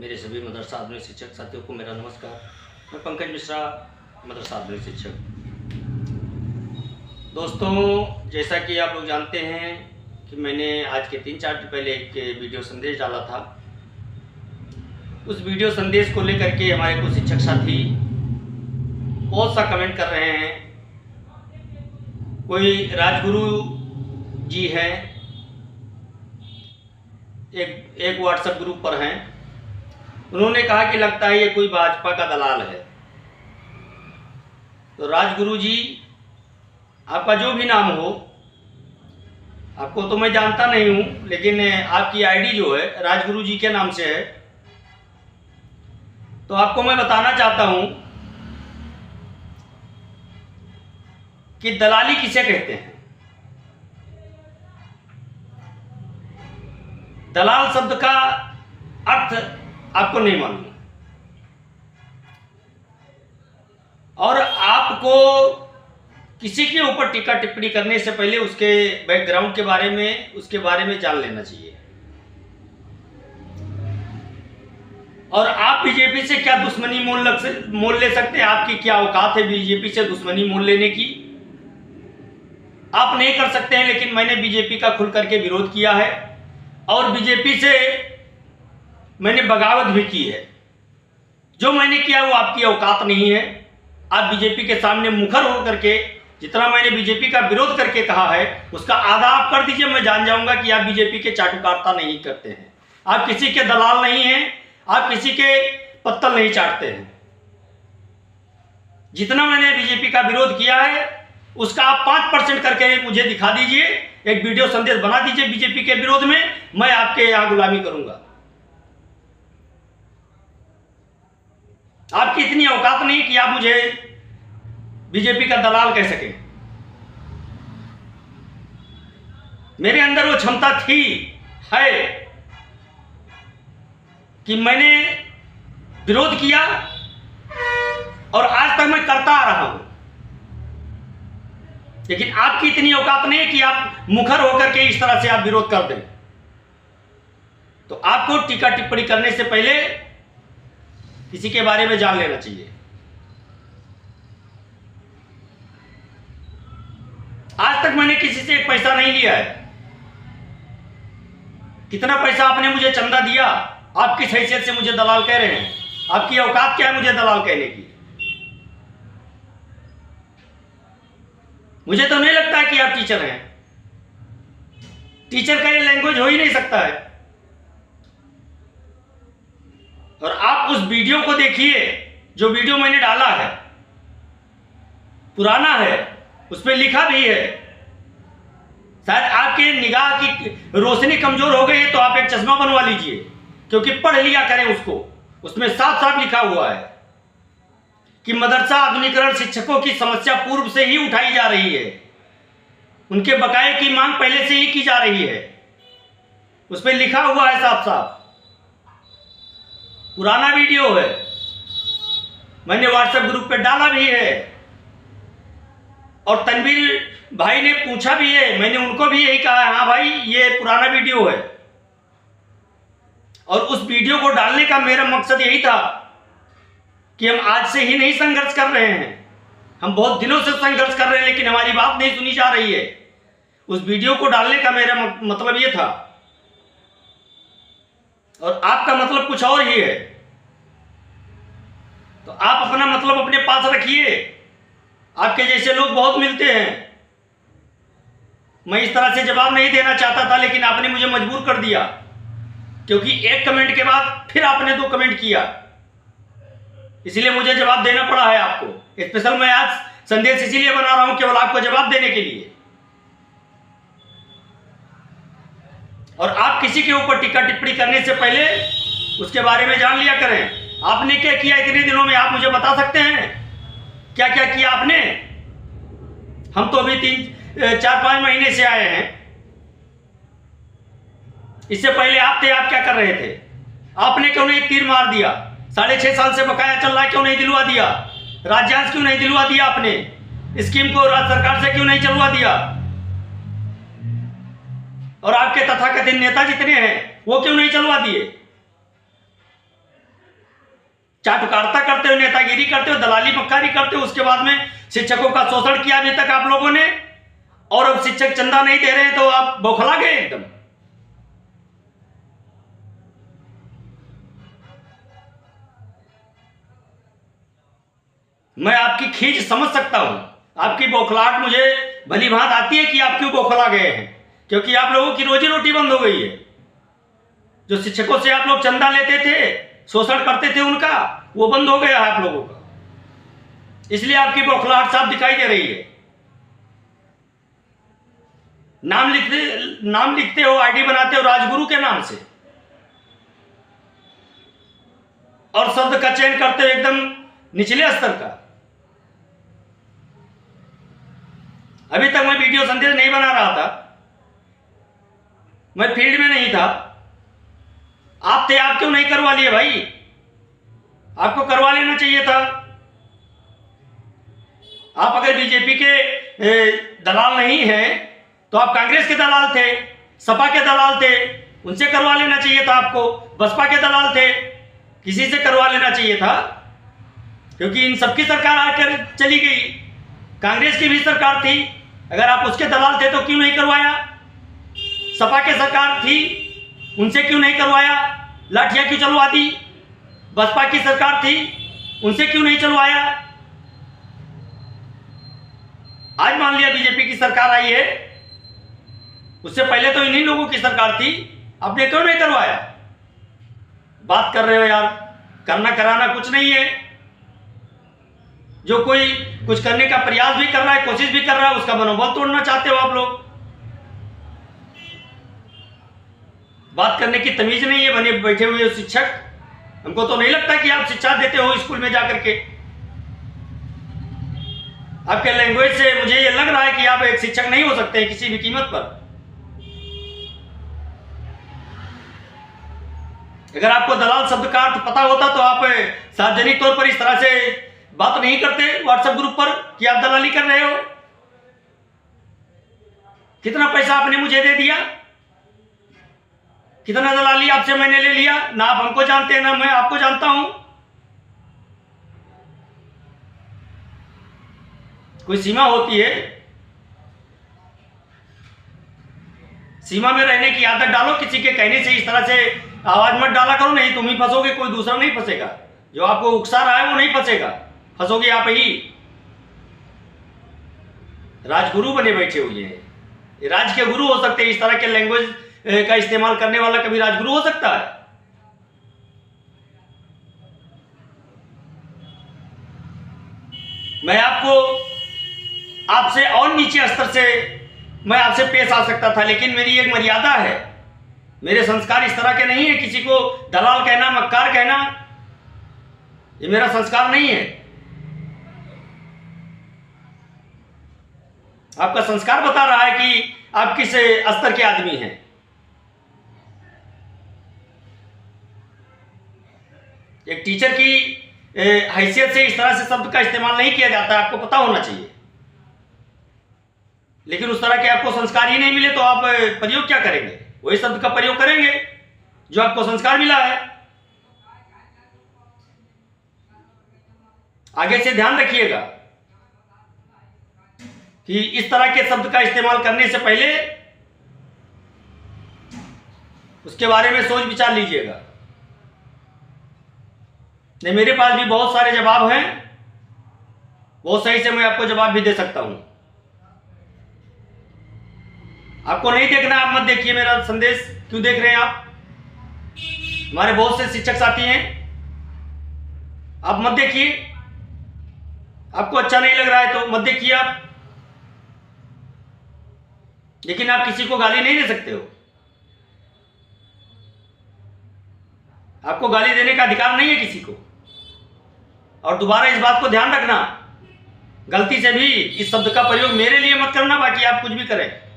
मेरे सभी मदरसा आधुनिक शिक्षक साथियों को मेरा नमस्कार। मैं पंकज मिश्रा, मदरसा आधुनिक शिक्षक। दोस्तों, जैसा कि आप लोग जानते हैं कि मैंने आज के 3-4 दिन पहले एक वीडियो संदेश डाला था। उस वीडियो संदेश को लेकर के हमारे कुछ शिक्षक साथी बहुत सा कमेंट कर रहे हैं। कोई राजगुरु जी हैं, एक व्हाट्सएप ग्रुप पर हैं, उन्होंने कहा कि लगता है ये कोई भाजपा का दलाल है। तो राजगुरु जी, आपका जो भी नाम हो, आपको तो मैं जानता नहीं हूं, लेकिन आपकी आईडी जो है राजगुरु जी के नाम से है। तो आपको मैं बताना चाहता हूं कि दलाली किसे कहते हैं। दलाल शब्द का अर्थ आपको नहीं मालूम, और आपको किसी के ऊपर टीका टिप्पणी करने से पहले उसके बैकग्राउंड के बारे में, उसके बारे में जान लेना चाहिए। और आप बीजेपी से क्या दुश्मनी मोल ले सकते हैं? आपकी क्या औकात है बीजेपी से दुश्मनी मोल लेने की? आप नहीं कर सकते हैं, लेकिन मैंने बीजेपी का खुल करके विरोध किया है और बीजेपी से मैंने बगावत भी की है। जो मैंने किया वो आपकी औकात नहीं है। आप बीजेपी के सामने मुखर होकर के जितना मैंने बीजेपी का विरोध करके कहा है उसका आधा आप कर दीजिए, मैं जान जाऊंगा कि आप बीजेपी के चाटुकारिता नहीं करते हैं, आप किसी के दलाल नहीं हैं, आप किसी के पत्तल नहीं चाटते हैं। जितना मैंने बीजेपी का विरोध किया है उसका आप 5% करके मुझे दिखा दीजिए, एक वीडियो संदेश बना दीजिए बीजेपी के विरोध में, मैं आपके यहां गुलामी करूंगा। आपकी इतनी औकात नहीं कि आप मुझे बीजेपी का दलाल कह सकें। मेरे अंदर वो क्षमता थी, है, कि मैंने विरोध किया और आज तक मैं करता आ रहा हूं। लेकिन आपकी इतनी औकात नहीं है कि आप मुखर होकर के इस तरह से आप विरोध कर दें। तो आपको टीका टिप्पणी करने से पहले किसी के बारे में जान लेना चाहिए। आज तक मैंने किसी से एक पैसा नहीं लिया है। कितना पैसा आपने मुझे चंदा दिया? आप किस हैसियत से मुझे दलाल कह रहे हैं? आपकी औकात क्या है मुझे दलाल कहने की? मुझे तो नहीं लगता है कि आप टीचर हैं। टीचर का ये लैंग्वेज हो ही नहीं सकता है। और आप उस वीडियो को देखिए, जो वीडियो मैंने डाला है पुराना है, उस पर लिखा भी है। शायद आपके निगाह की रोशनी कमजोर हो गई है तो आप एक चश्मा बनवा लीजिए, क्योंकि पढ़ लिया करें उसको। उसमें साफ साफ लिखा हुआ है कि मदरसा आधुनिकीकरण शिक्षकों की समस्या पूर्व से ही उठाई जा रही है, उनके बकाये की मांग पहले से ही की जा रही है। उस पर लिखा हुआ है साफ साफ। पुराना वीडियो है, मैंने व्हाट्सएप ग्रुप पे डाला भी है और तनवीर भाई ने पूछा भी है, मैंने उनको भी यही कहा, हाँ भाई ये पुराना वीडियो है। और उस वीडियो को डालने का मेरा मकसद यही था कि हम आज से ही नहीं संघर्ष कर रहे हैं, हम बहुत दिनों से संघर्ष कर रहे हैं, लेकिन हमारी बात नहीं सुनी जा रही है। उस वीडियो को डालने का मेरा मतलब ये था, और आपका मतलब कुछ और ही है। तो आप अपना मतलब अपने पास रखिए। आपके जैसे लोग बहुत मिलते हैं। मैं इस तरह से जवाब नहीं देना चाहता था, लेकिन आपने मुझे मजबूर कर दिया, क्योंकि एक कमेंट के बाद फिर आपने 2 कमेंट किया, इसलिए मुझे जवाब देना पड़ा है आपको। स्पेशल मैं आज संदेश इसीलिए बना रहा हूं, केवल आपको जवाब देने के लिए। और आप किसी के ऊपर टीका टिप्पणी करने से पहले उसके बारे में जान लिया करें। आपने क्या किया इतने दिनों में, आप मुझे बता सकते हैं क्या क्या किया आपने? हम तो अभी 3-4-5 महीने से आए हैं। इससे पहले आप थे, आप क्या कर रहे थे? आपने क्यों नहीं तीर मार दिया? 6.5 साल से बकाया चल रहा है, क्यों नहीं दिलवा दिया? राज्यांश क्यों नहीं दिलवा दिया आपने? स्कीम को राज्य सरकार से क्यों नहीं चलवा दिया? और आपके तथाकथित नेता जितने हैं वो क्यों नहीं चलवा दिए? चाटुकारिता करते हो, नेतागिरी करते हो, दलाली मक्कारी करते हो। उसके बाद में शिक्षकों का शोषण किया अभी तक आप लोगों ने, और अब शिक्षक चंदा नहीं दे रहे तो आप बौखला गए एकदम। मैं आपकी खींच समझ सकता हूं, आपकी बौखलाहट मुझे भली भांत आती है कि आप क्यों बौखला गए हैं, क्योंकि आप लोगों की रोजी रोटी बंद हो गई है। जो शिक्षकों से आप लोग चंदा लेते थे, शोषण करते थे उनका, वो बंद हो गया है आप लोगों का, इसलिए आपकी बौखलाहट साफ दिखाई दे रही है। नाम लिखते हो, आईडी बनाते हो राजगुरु के नाम से, और शब्द का चयन करते हो एकदम निचले स्तर का। अभी तक मैं वीडियो संदेश नहीं बना रहा था, मैं फील्ड में नहीं था। आप थे, आप क्यों नहीं करवा लिए भाई? आपको करवा लेना चाहिए था। आप अगर बीजेपी के दलाल नहीं हैं तो आप कांग्रेस के दलाल थे, सपा के दलाल थे, उनसे करवा लेना चाहिए था आपको। बसपा के दलाल थे, किसी से करवा लेना चाहिए था, क्योंकि इन सबकी सरकार आकर चली गई। कांग्रेस की भी सरकार थी, अगर आप उसके दलाल थे तो क्यों नहीं करवाया? सपा की सरकार थी, उनसे क्यों नहीं करवाया? लाठियां क्यों चलवा दी? बसपा की सरकार थी, उनसे क्यों नहीं चलवाया? आज मान लिया बीजेपी की सरकार आई है, उससे पहले तो इन्हीं लोगों की सरकार थी, आपने क्यों नहीं करवाया? बात कर रहे हो यार, करना कराना कुछ नहीं है। जो कोई कुछ करने का प्रयास भी कर रहा है, कोशिश भी कर रहा है, उसका मनोबल तोड़ना चाहते हो आप लोग। बात करने की तमीज नहीं है बने बैठे हुए शिक्षक। हमको तो नहीं लगता कि आप शिक्षा देते हो स्कूल में जाकर के। आपके लैंग्वेज से मुझे ये लग रहा है कि आप एक शिक्षक नहीं हो सकते हैं किसी भी कीमत पर। अगर आपको दलाल शब्द का अर्थ पता होता तो आप सार्वजनिक तौर पर इस तरह से बात नहीं करते व्हाट्सएप ग्रुप पर कि आप दलाली कर रहे हो। कितना पैसा आपने मुझे दे दिया, कितना दलाली आपसे मैंने ले लिया? ना आप हमको जानते हैं, ना मैं आपको जानता हूं। कोई सीमा होती है, सीमा में रहने की आदत डालो। किसी के कहने से इस तरह से आवाज मत डाला करो, नहीं तुम ही फंसोगे, कोई दूसरा नहीं फंसेगा। जो आपको उकसा रहा है वो नहीं फंसेगा, फंसोगे आप ही। राजगुरु बने बैठे हुए हैं, राज के गुरु हो सकते हैं। इस तरह के लैंग्वेज का इस्तेमाल करने वाला कभी राजगुरु हो सकता है? मैं आपसे और नीचे स्तर से मैं आपसे पेश आ सकता था, लेकिन मेरी एक मर्यादा है। मेरे संस्कार इस तरह के नहीं है। किसी को दलाल कहना, मक्कार कहना, ये मेरा संस्कार नहीं है। आपका संस्कार बता रहा है कि आप किस स्तर के आदमी हैं। एक टीचर की हैसियत से इस तरह से शब्द का इस्तेमाल नहीं किया जाता है, आपको पता होना चाहिए। लेकिन उस तरह के आपको संस्कार ही नहीं मिले तो आप प्रयोग क्या करेंगे? वही शब्द का प्रयोग करेंगे जो आपको संस्कार मिला है। आगे से ध्यान रखिएगा कि इस तरह के शब्द का इस्तेमाल करने से पहले उसके बारे में सोच विचार लीजिएगा। नहीं, मेरे पास भी बहुत सारे जवाब हैं, बहुत सही से मैं आपको जवाब भी दे सकता हूं। आपको नहीं देखना, आप मत देखिए मेरा संदेश। क्यों देख रहे हैं आप? हमारे बहुत से शिक्षक साथी हैं, आप मत देखिए। आपको अच्छा नहीं लग रहा है तो मत देखिए आप, लेकिन आप किसी को गाली नहीं दे सकते हो। आपको गाली देने का अधिकार नहीं है किसी को। और दोबारा इस बात को ध्यान रखना, गलती से भी इस शब्द का प्रयोग मेरे लिए मत करना, बाकी आप कुछ भी करें।